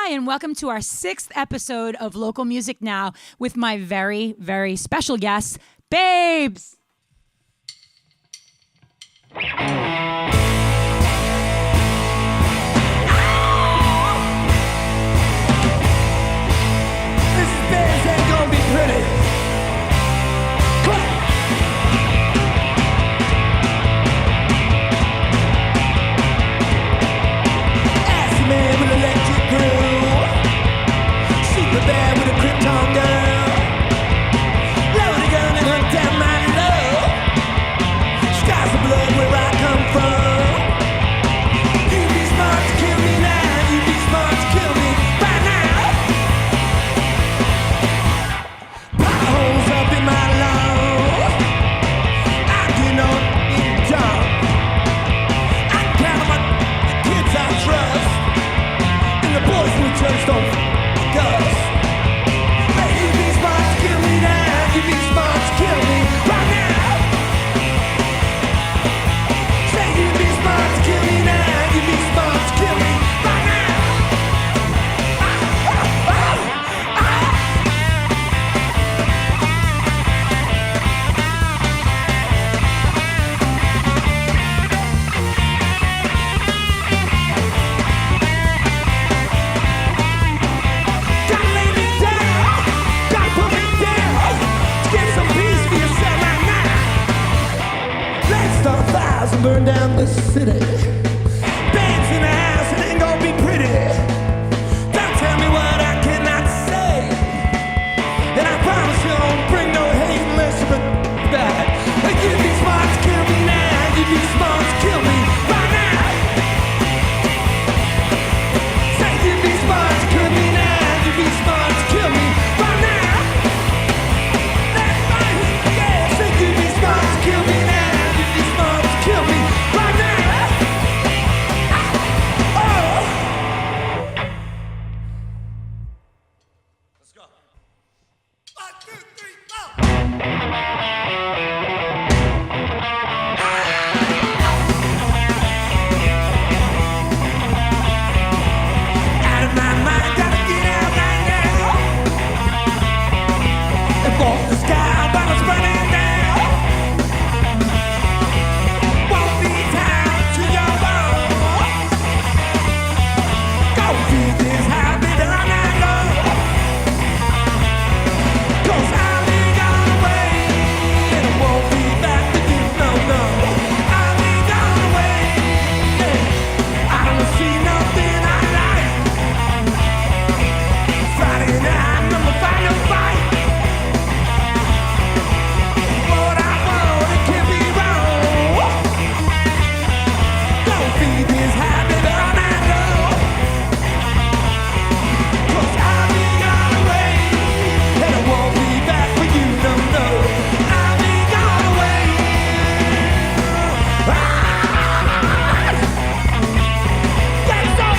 Hi, and welcome to our 6th episode of Local Music Now with my very, very special guest, Baabes. This Baabes ain't gonna be pretty. Ass man with electric grill, super bad with a krypton girl. Load a gun and hunt down my love. Skies of blood where I come from. You'd be smart to kill me now. You'd be smart to kill me right now. Potholes up in my lawn. I get on in dark. I count on the kids I trust, and the boys we just don't f*** us. Hey, you'd be smart to kill me now. You'd be smart to kill me right now. Say you'd be smart to kill me now. You'd be smart to kill me right now. Gotta lay me down, gotta put me down, to get some peace for yourself right now. Let's start fires and burn down the city. Babes in the house, it ain't gonna be pretty. Don't tell me what I cannot say, and I promise you I won't bring no hate unless you're bad. Hey, you'd be smart to kill me now. You'd be smart to kill me right now. Say you'd be smart to kill me now. You'd be smart to kill me right now. That's right, yeah. Say you'd be smart to kill me now. You'd be smart to kill me right now. Oh. Let's go. 1, 2, 3, 4. Out of my mind, gotta get out right now. And walk the sky while it's burning down. Won't be tied to your wall. Go feed this habit all night long. 'Cause I'll be gone away, and I won't be back with you, no, no. I'll be gone away, I don't see nothing I like. Friday night, I'ma find a fight. What I want, it can't be wrong. Don't feed this habit all night long. 'Cause I'll be gone away, and I won't be back for you, no, no. I'll be gone away. That's all.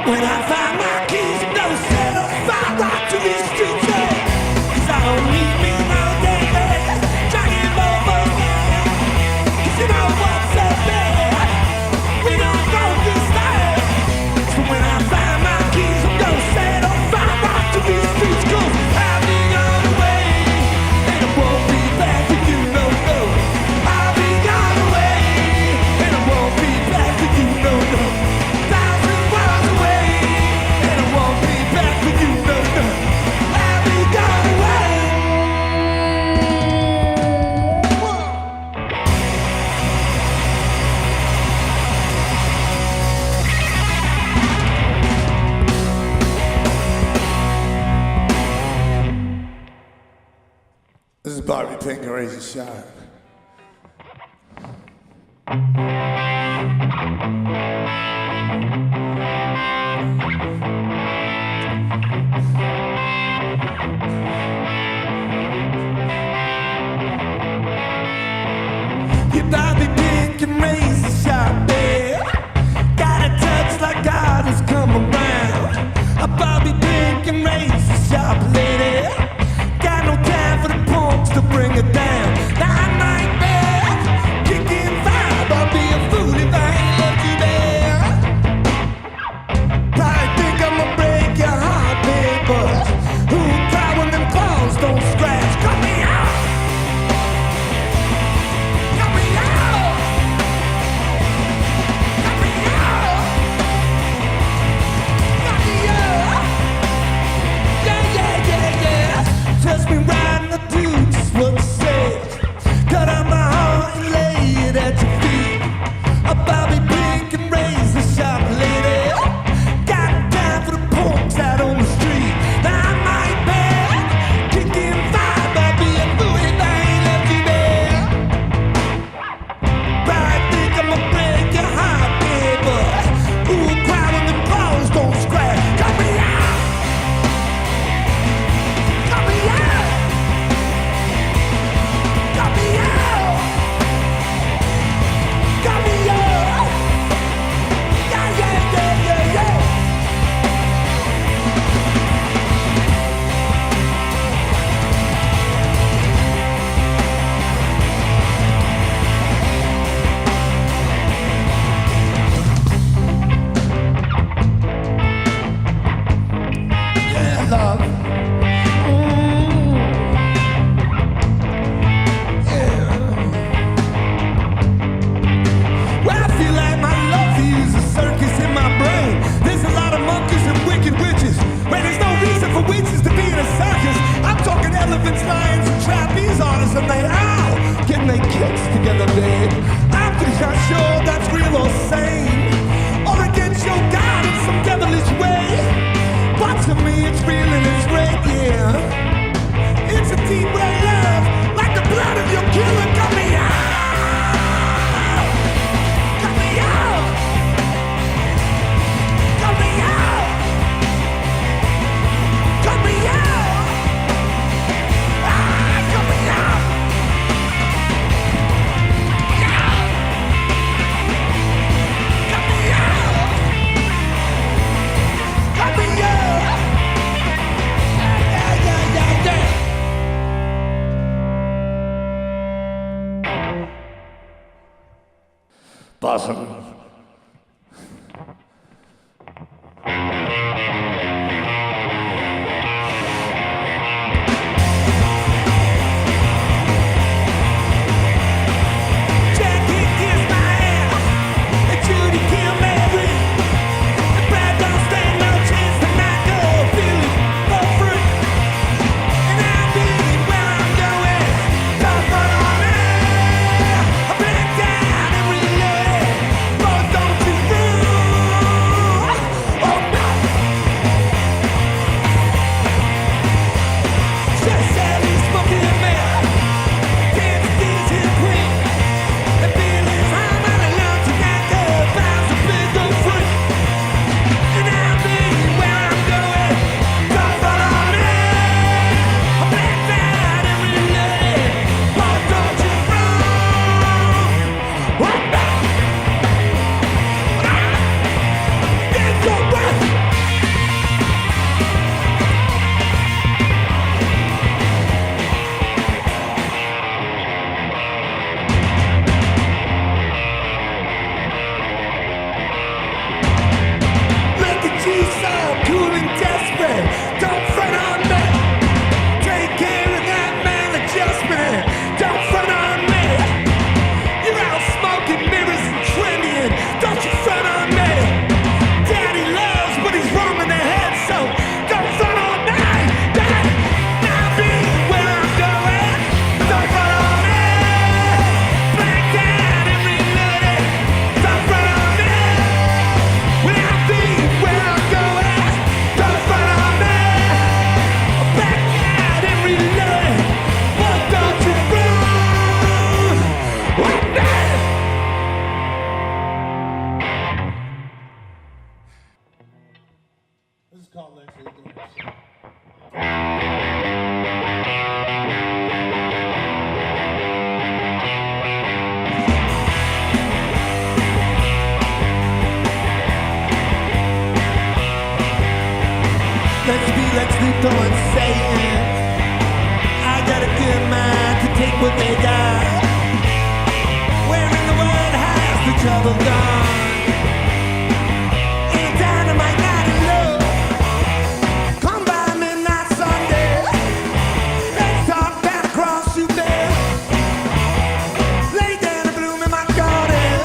When I find my keys, I'm gonna set a fire right to these streets, yeah. 'Cause I don't need me no days, dragging over there. 'Cause you know what's so bad, we don't go this way. So when I find my keys, I'm gonna set a fire right to these streets. 'Cause I'll be gone away, and I won't be back with you, no, no. I'll be gone away, and I won't be back with you, no, no. 1,000 miles away, and I won't be back with you, no, no. I'll be gone away. This is Barbie Pink and Razor Shot. You Bobby Pink and razor sharp, yeah. Got a touch like God has come around. A Bobby Pink and razor sharp lady. Got no time for the punks to bring her down. Now I might be kicking vibe. I'll be a fool if I ain't left you there. Probably think I'ma break your heart, babe, but who'll cry when them claws don't scratch? Cut me out! Cut me out! Cut me out! Cut me out! Yeah, yeah, yeah, yeah. Touch me right in the dude, just what to say. Cut out my heart and lay it at your feet. A Bobby Pink and razor sharp lady. Got time for the punks out on the street. Now I might be kicking vibe. I'll be a fool if I ain't left you there. Probably think I'ma break your heart, babe, but who'll cry when the claws don't scratch? Cut me out! Cut me out! Cut me out! Cut me out! Yeah, yeah, yeah, yeah, yeah. Yeah, love. Yeah. Well, I feel like my love for you is a circus in my brain. There's a lot of monkeys and wicked witches. But there's no reason for witches to be in a circus. I'm talking elephants, lions, and trapeze artists, and they all getting their kicks together, babe. I'm pretty sure that's real or sane, or against your God in some devilish way. But to me, it's real and it's great, yeah. It's a deep red love, like the blood of your killer. Cut me out! Cut me out! Cut me out! Cut me out! Ah, cut me out! Yeah! Cut me out! Cut me out! Yeah, yeah, yeah, yeah. Possum. Jackie kissed my ass, and Judy killed Mary. And Brad don't stand no chance tonight, go Billy, go free. And I'm Billy, where I'm going, don't run on me. I break down and reload it, both door and saying, I got a good mind to take what they got. Where in the world has the trouble gone? In dynamite night of love, come by midnight Sunday. Let's talk down across you there. Lay down a bloom in my garden.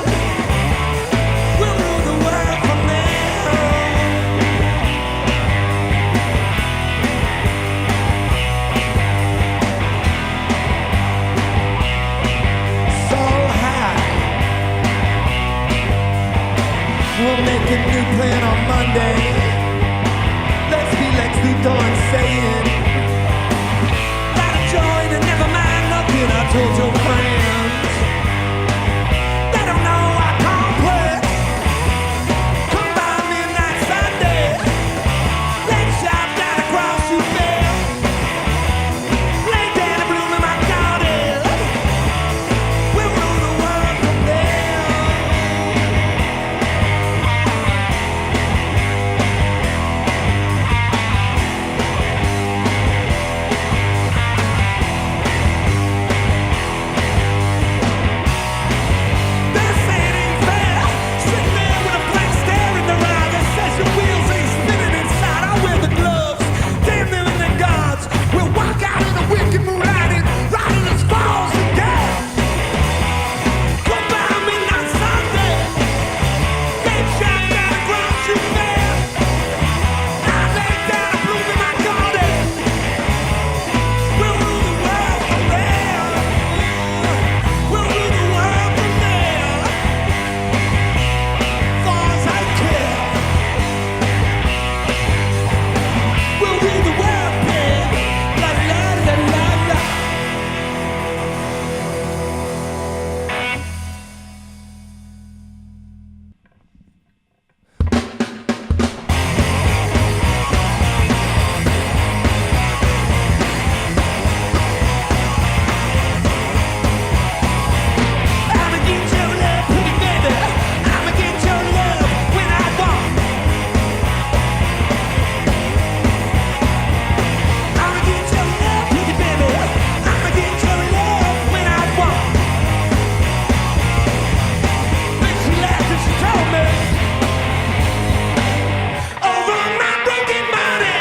We'll rule the world from there. So high. We'll make a new plan on Monday. Let's be Lex Luthor and saying, lot of joy and never mind nothing I told your friends. They don't know our complex. Come by midnight Sunday. Let's shop down across you there. Lay down a bloom in my garden. We'll rule the world from there. They're saying it ain't fair. Sitting there with a blank stare in their eye that says your wheels ain't spinning inside. I wear the gloves, damn them and the guards. We'll walk out in a wicked moonlight and riding as falls and gas. Come by midnight Sunday. They shine down across you there. I lay down a bloom in my garden. We'll rule the world from there. We'll rule the world from there. Far as I care. We'll rule the world, babe. La la la la la. I'ma get your love, pretty baby. I'ma get your love when I walk. I'ma get your love, pretty baby. I'ma get your love when I walk. Then she laughed and she told me, over my broken body,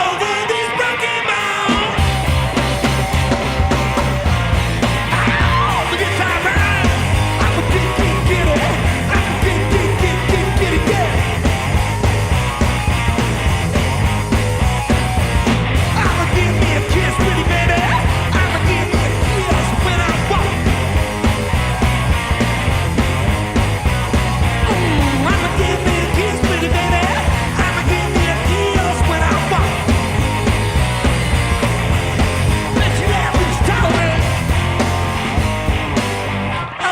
over these broken bones. But it's alright. I'ma get it. I'ma get it, yeah. I'ma give me a kiss, pretty baby. I'ma give me a kiss when I walk. I'ma give me a kiss, pretty baby. I'ma give me a kiss when I walk. Then she laughed and she told me,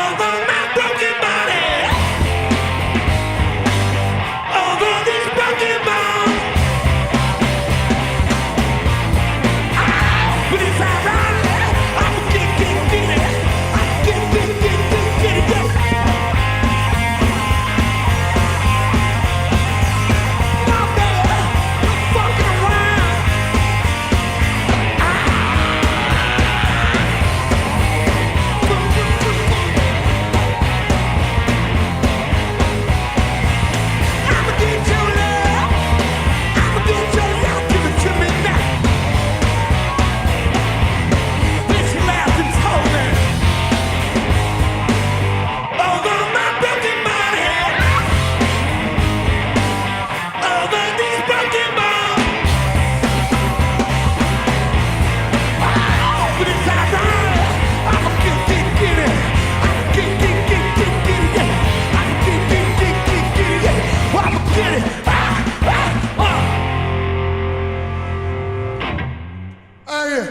over my broken body, over these broken bones. But it's alright. I'ma get it. I'ma get it, yeah. No, baby, I'm fucking around. I'ma get your love. I'ma get your love. Give it to me now. Then she laughed and told me, over my broken body, over these broken bones. But it's alright. I'ma get it. I'ma get it, yeah. I'ma get it, yeah. I'ma get it. Oh, yeah.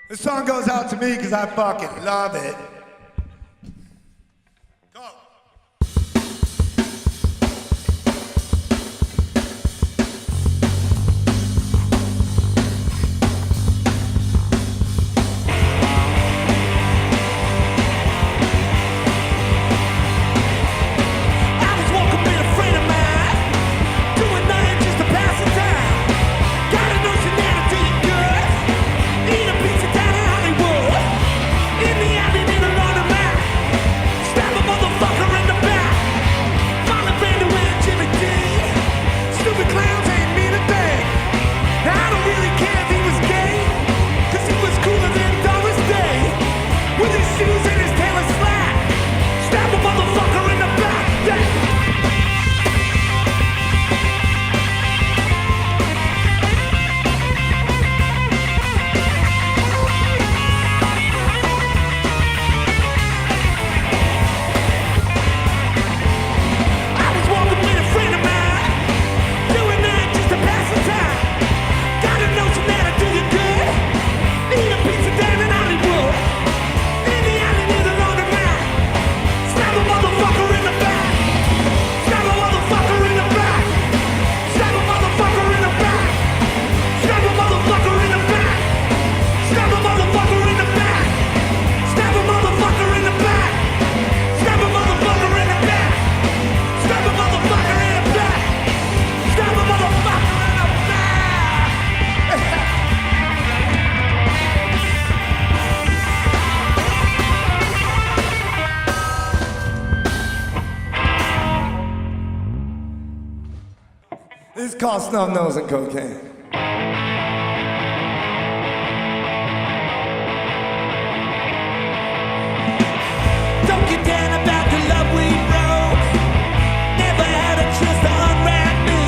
This song goes out to me because I fucking love it. Go. I was walking with a friend of mine. It's called snub nose and cocaine. Don't get down about the love we wrote. Never had a chance to unwrap me.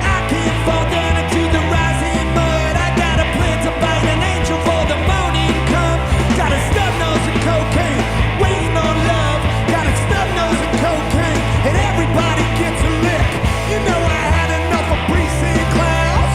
I can't fall down into the rising mud. I got a plan to bite an angel for the morning come. Got a snub nose and cocaine, waiting on love. Got a snub nose and cocaine, and everybody gets a lick. You know I had enough of precinct clowns.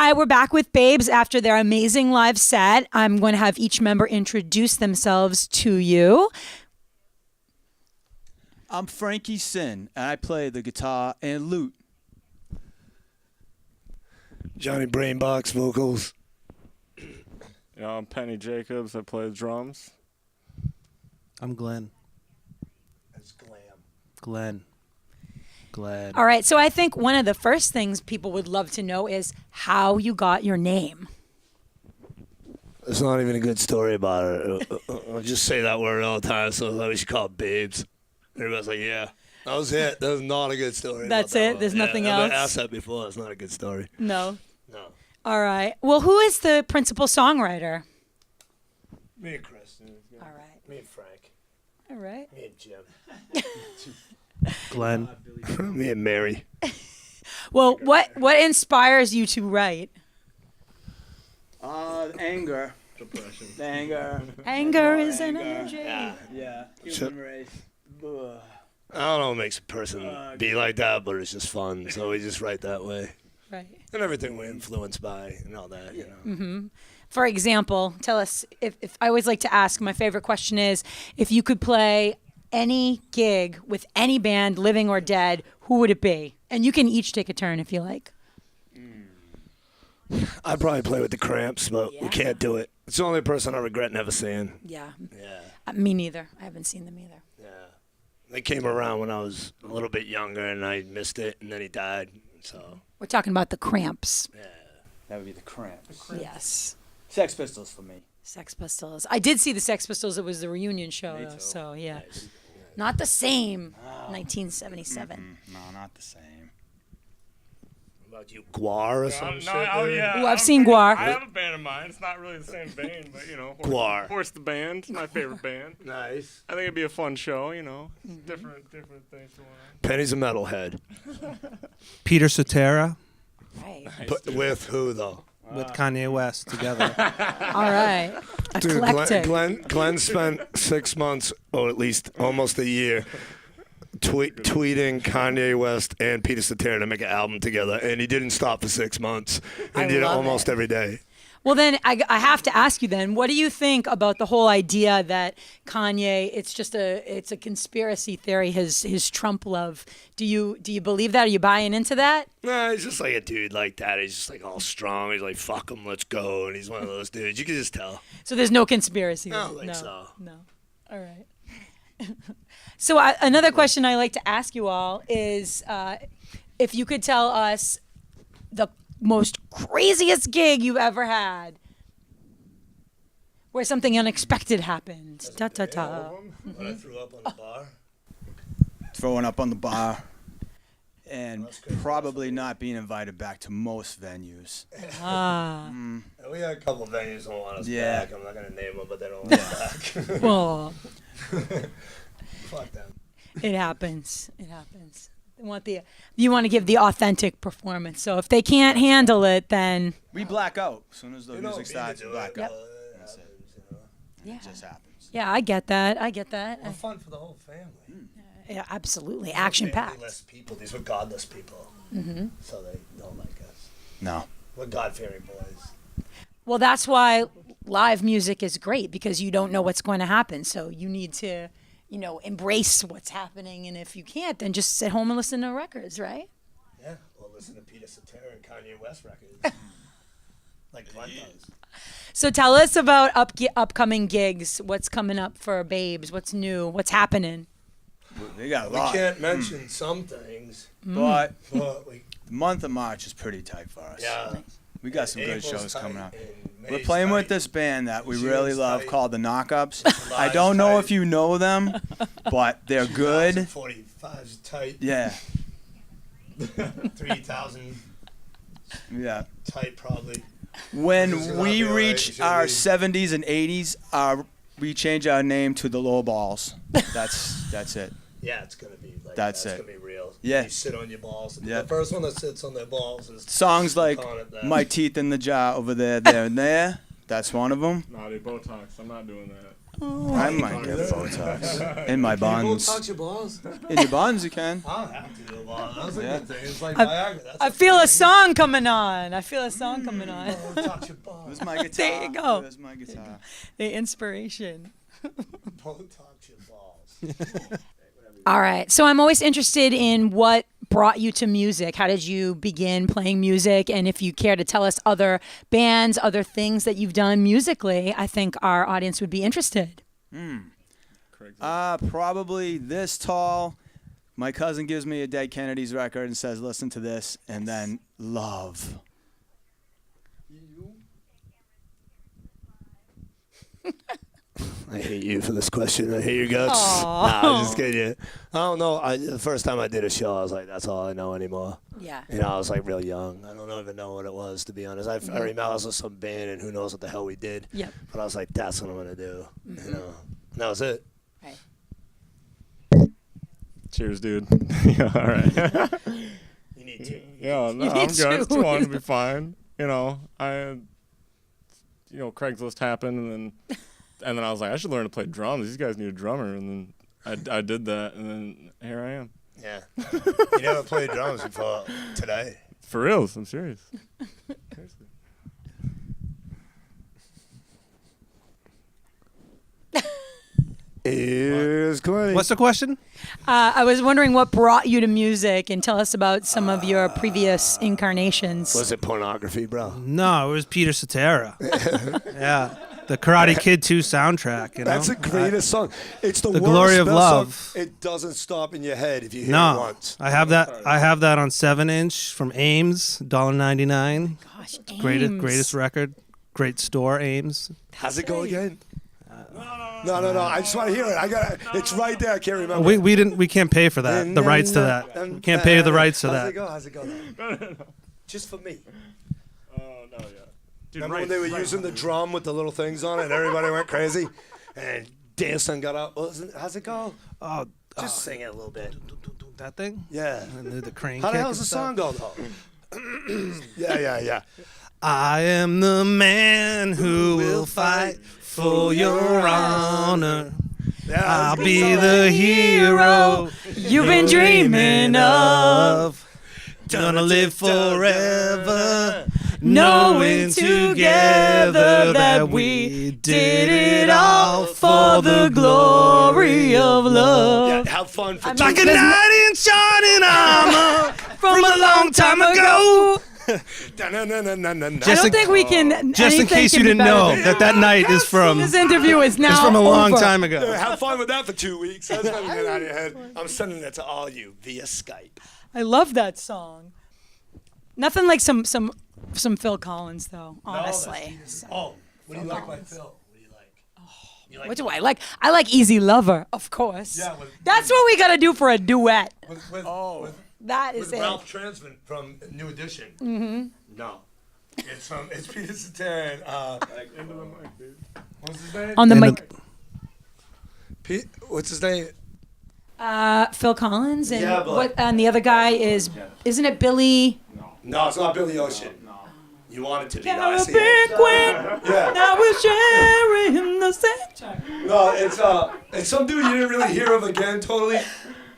Hi, we're back with Babes after their amazing live set. I'm going to have each member introduce themselves to you. I'm Frankie Sin, and I play the guitar and lute. Johnny Brainbox vocals. Yeah, I'm Penny Jacobs. I play drums. I'm Glenn. That's Glenn. All right, so I think one of the first things people would love to know is how you got your name. It's not even a good story about it. I'll just say that word all the time, so we should call it Babes. Everybody's like, yeah. That was it. That was not a good story. That's about that it? one. There's Yeah, nothing I've else? been asked that before. It's not a good story. No. No. All right. Well, who is the principal songwriter? Me and Kristen. All right. Me and Frank. All right. Me and Jim. Glenn. Me and Mary. Well, what inspires you to write? Anger. Depression. The anger. Anger is an Anger. energy. Yeah. Shut- Human race. Ugh. I don't know what makes a person be like that, but it's just fun. So we just write that way. Right. And everything we're influenced by and all that, you know. For example, tell us, if I always like to ask, my favorite question is, if you could play any gig with any band, living or dead, who would it be? And you can each take a turn if you like. I'd probably play with the Cramps, but Yeah. we can't do it. It's the only person I regret never seeing. Yeah. Yeah. Me neither. I haven't seen them either. Yeah. They came around when I was a little bit younger, and I missed it, and then he died. So, We're talking about the Cramps. yeah. That would be the Cramps. Yes. Sex Pistols for me. Sex Pistols. I did see the Sex Pistols. It was the reunion show, though, so yeah. Not the same. 1977. No, not the same. What about you, Guar or some shit? Yeah. Ooh, I've seen Guar. I have a band of mine. It's not really the same vein, but you know, Guar. Horse the band. It's my favorite band. Nice. I think it'd be a fun show. You know, different things going on. Penny's a metalhead. Peter Cetera Right. But with who, though? with Kanye West together. All right. Dude, Eclectic. Glenn spent 6 months, or at least almost a year, tweeting Kanye West and Peter Cetera to make an album together, and he didn't stop for 6 months. He I did it love almost it. every day. Well, then I have to ask you then, what do you think about the whole idea that Kanye, it's a conspiracy theory, his Trump love. Do you believe that? Are you buying into that? Nah, he's just like a dude like that. He's just like all strong. He's like, fuck him, let's go. And he's one of those dudes. You can just tell. So there's no conspiracy. I don't there? think No. so. No. All right. So another question I like to ask you all is if you could tell us the most craziest gig you've ever had where something unexpected happened. Ta ta ta. When I threw up on the bar. Throwing up on the bar. And probably not being invited back to most venues. Ah. And we had a couple venues that don't want us Yeah. back. I'm not going to name them, but they don't want us back. Well, Fuck them. it happens. It happens. You want to give the authentic performance. So if they can't handle it, then We black out. As soon as the You don't music mean to starts, do we black it, out. but it That's it. happens, you know. yeah, It just happens. yeah, I get that. I get that. Well, fun for the whole family. Yeah, absolutely, action packed. Family-less people. These were godless people. So they don't like us. No. We're God-fearing boys. Well, that's why live music is great because you don't know what's going to happen. So you need to, embrace what's happening. And if you can't, then just sit home and listen to records, right? Yeah. Or listen to Peter Cetera and Kanye West records. Like Glenn does. So tell us about upcoming gigs. What's coming up for Babes? What's new? What's happening? They got a We lot. can't mention some things, But but we, the month of March is pretty tight for us. yeah. We got some good April's shows tight coming up. and We're May's playing with tight. this band that we June's really love tight. called the Knockups. I July's don't know tight. if you know them, but they're good. 45's tight. Yeah, 3,000 yeah. tight probably. When This is we not be alright, reach should our we? 70s and 80s, we change our name to the Low Balls. That's it. Yeah, it's gonna be like That's it's it. gonna be real. Yeah. You sit on your balls. Yeah. The first one that sits on their balls is Songs like calling it that. My Teeth in the Jar over there, there, and there. That's one of them. Nah, they Botox. I'm not doing that. I might get Botox in my buns. your balls. In your buns, you can. I don't have to do balls. That's a Yeah. good thing. It's like Viagra. That's I feel a song coming on. I feel a song coming on. touch your balls. Where's my guitar? There you go. Where's my guitar? The inspiration. Don't touch your balls. All right. So I'm always interested in what brought you to music. How did you begin playing music? And if you care to tell us other bands, other things that you've done musically, I think our audience would be interested. Probably this tall. My cousin gives me a Dead Kennedys record and says, listen to this, and then Love. I hate you for this question. I hate your guts. Aw. Nah, I'm just kidding. I don't know. The first time I did a show, I was like, that's all I know anymore. Yeah. You know, I was like real young. I don't even know what it was, to be honest. I remember I was with some band, and who knows what the hell we did. Yep. But I was like, that's what I'm going to do. You know, and that was it. Right. Cheers, dude. Yeah, all right. You need to. Yeah, no, You I'm need good. It's to. 2 on to be fine. You know, Craigslist happened, and then I was like, I should learn to play drums. These guys need a drummer, and then I did that, and then here I am. Yeah. You never played drums before today. For real, I'm serious. Seriously. Here's Clay. What's the question? I was wondering what brought you to music, and tell us about some of your previous incarnations. Was it pornography, bro? No, it was Peter Cetera. Yeah, the Karate Kid 2 soundtrack. You know? That's the greatest song. It's the The worst Glory of best Love. song. It doesn't stop in your head if you hear it No, once. I have that. I have that on 7-inch from Ames, $1.99. Gosh, Greatest record. Great store, Ames. How's it go again? No. I just want to hear it. I got it. It's right there. I can't remember. We can't pay for that. The rights to that. We can't pay the rights to that. How's it go? Just for me. Oh, no, yeah. Dude, Remember when they were using the drum with the little things on it and everybody went crazy? And dancing got up. How's it go? Oh, Just sing it a little bit. that thing. Yeah. And the crane. How the kick hell's the and stuff. song go, though? Yeah. I am the man who will fight for your honor. Yeah, I'll be the hero You've been dreaming of. Gonna live forever, Knowing together that we did it all for the glory of love. Yeah, have fun for like a knight in shining armor from a long time ago. I don't think we can. Just in anything case you can be didn't better know than that night is from This interview is now from a long over. time ago. Have fun with that for 2 weeks. That's never get out of your head. I'm sending that to all you via Skype. I love that song. Nothing like some Phil Collins though, honestly. Oh, what do you like by Phil? What do you like? What do I like? I like Easy Lover, of course. Yeah, That's what we gotta do for a duet. with That is it. Ralph Transman from New Edition. Mm-hmm. No. It's Peter Cetera and Into the mic, dude. what's his name? On the mic. What's his name? Phil Collins and Yeah, but- what? And the other guy isn't it Billy? No, it's not Billy Ocean. No. You want it to be. No, I see it. Caribbean Queen. Yeah. Now we're sharing the same. No, it's some dude you didn't really hear of again. Totally.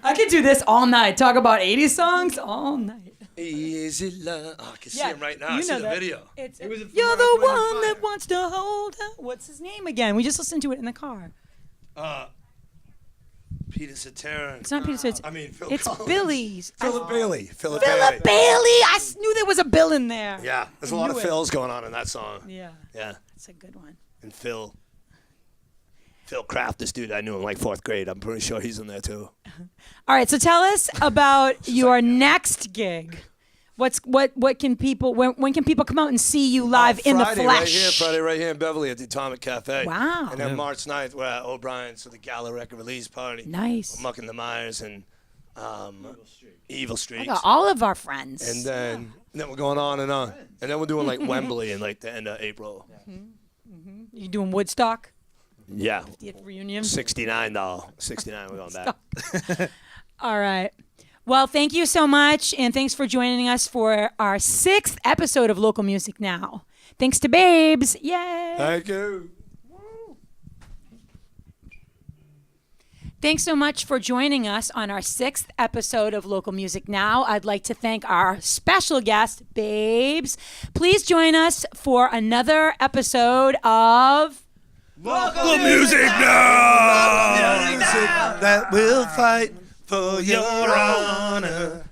I could do this all night. Talk about 80s songs all night. Easy love. Oh, I can see him right now. I you see know the that. video. It's, It was a you're the Wind and one Fire. that wants to hold her. What's his name again? We just listened to it in the car. Peter Cetera. It's not Peter. It's, Phil it's Collins. Billy's. Philip Bailey. Philip Philip Bailey. I knew there was a Bill in there. Yeah, there's a lot of knew it. Phils going on in that song. Yeah, Yeah, that's a good one. and Phil Kraft, this dude I knew in like 4th grade. I'm pretty sure he's in there too. All right, so tell us about your next gig. What can people when can people come out and see you live in the Friday flesh? Friday right here in Beverly at the Atomic Cafe. Wow. And then March 9th, we're at O'Brien's for the Gala record release party. Nice. We're mucking the Myers and Evil Streaks. I got all of our friends. And then we're going on and on. And then we're doing like Wembley in like the end of April. You doing Woodstock? Yeah. The reunion? $69. $69, we're going back. All right. Well, thank you so much, and thanks for joining us for our 6th episode of Local Music Now. Thanks to Babes. Yay! Thank you. Thanks so much for joining us on our 6th episode of Local Music Now. I'd like to thank our special guest, Baabes. Please join us for another episode of Local music now. That will fight for your honor.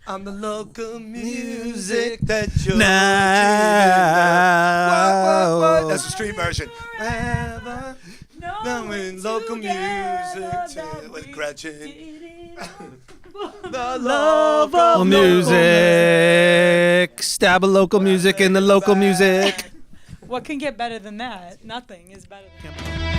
I'm the local music that you're Now. What? That's the street version. Knowing local music with Gretchen. The love of music. Stab a local music in the local music. What can get better than that? Nothing is better than that.